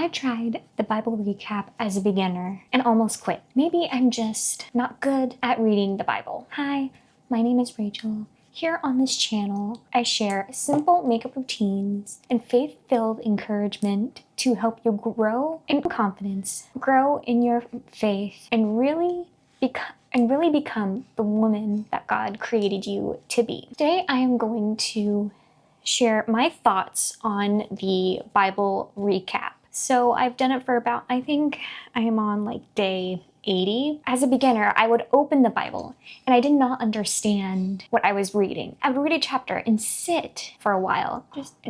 I tried the Bible recap as a beginner and almost quit. Maybe I'm just not good at reading the Bible. Hi, my name is Rachel. Here on this channel, I share simple makeup routines and faith-filled encouragement to help you grow in confidence, grow in your faith, and really become the woman that God created you to be. Today, I am going to share my thoughts on the Bible recap. So I've done it for about, I think I am on like day 80. As a beginner, I would open the Bible and I did not understand what I was reading. I would read a chapter and sit for a while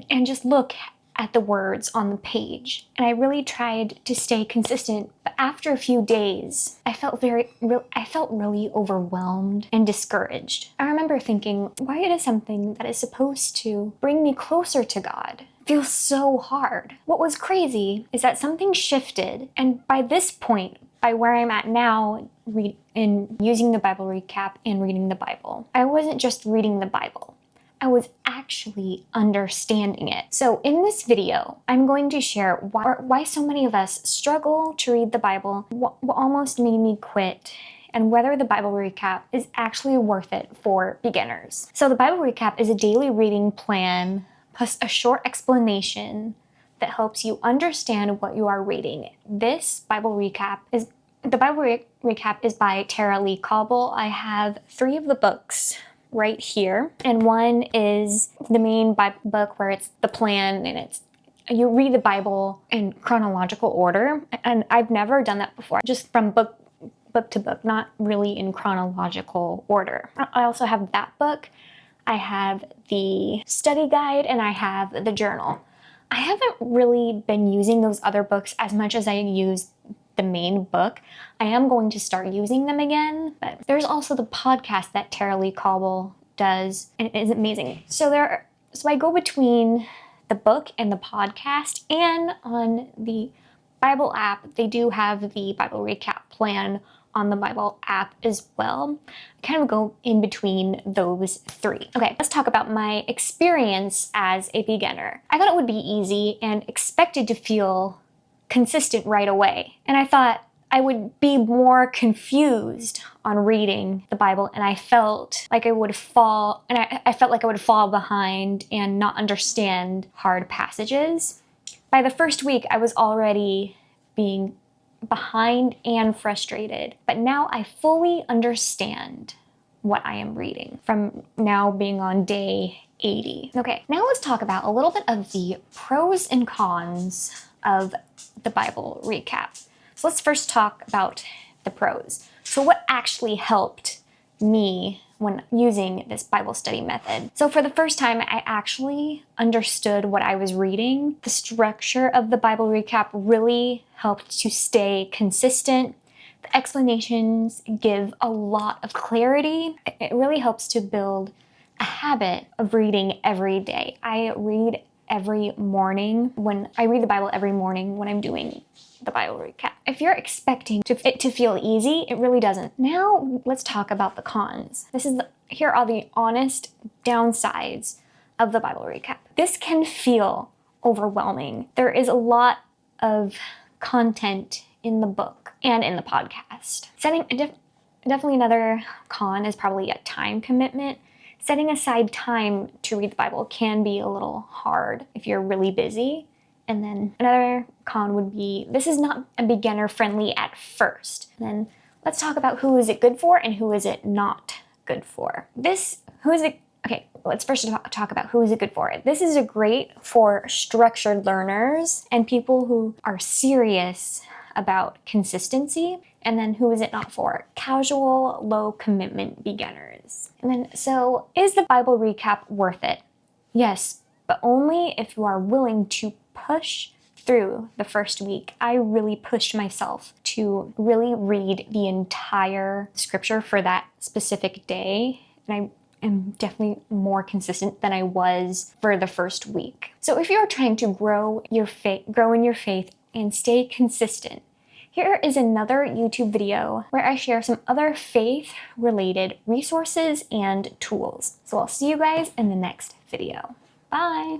and just look at the words on the page. And I really tried to stay consistent, but after a few days, I felt really overwhelmed and discouraged. I remember thinking, why does something that is supposed to bring me closer to God feel so hard? What was crazy is that something shifted, and by this point, by where I'm at now, in using the Bible recap and reading the Bible, I wasn't just reading the Bible. I was actually understanding it. So in this video, I'm going to share why so many of us struggle to read the Bible, what almost made me quit, and whether the Bible recap is actually worth it for beginners. So the Bible recap is a daily reading plan plus a short explanation that helps you understand what you are reading. This Bible recap is by Tara Lee Cobble. I have 3 of the books right here, and one is the main book where it's the plan, and you read the Bible in chronological order, and I've never done that before, just from book to book, not really in chronological order. I also have that book, I have the study guide, and I have the journal. I haven't really been using those other books as much as I use the main book. I am going to start using them again, but there's also the podcast that Tara Lee Cobble does, and it is amazing. So I go between the book and the podcast, and on the Bible app, they do have the Bible recap plan on the Bible app as well. I kind of go in between those 3. Okay, let's talk about my experience as a beginner. I thought it would be easy and expected to feel consistent right away. And I thought I would be more confused on reading the Bible, and I felt like I would fall behind and not understand hard passages. By the first week, I was already being behind and frustrated, but now I fully understand what I am reading from now being on day 80. Okay, now let's talk about a little bit of the pros and cons of the Bible recap. So let's first talk about the pros. So what actually helped me when using this Bible study method? So for the first time, I actually understood what I was reading. The structure of the Bible recap really helped to stay consistent. The explanations give a lot of clarity. It really helps to build a habit of reading every day. I read every morning I read the Bible every morning when I'm doing the Bible recap. If you're expecting it to feel easy, it really doesn't. Now let's talk about the cons. Here are the honest downsides of the Bible recap. This can feel overwhelming. There is a lot of content in the book and in the podcast. Definitely another con is probably a time commitment. Setting aside time to read the Bible can be a little hard if you're really busy. And then another con would be, this is not a beginner friendly at first. And then let's talk about who is it good for and who is it not good for. Okay, let's first talk about who is it good for. This is great for structured learners and people who are serious about consistency. And then who is it not for? Casual, low commitment beginners. And then, so is the Bible recap worth it? Yes, but only if you are willing to push through the first week. I really pushed myself to really read the entire scripture for that specific day. And I am definitely more consistent than I was for the first week. So if you're trying to grow in your faith and stay consistent, here is another YouTube video where I share some other faith-related resources and tools. So I'll see you guys in the next video. Bye!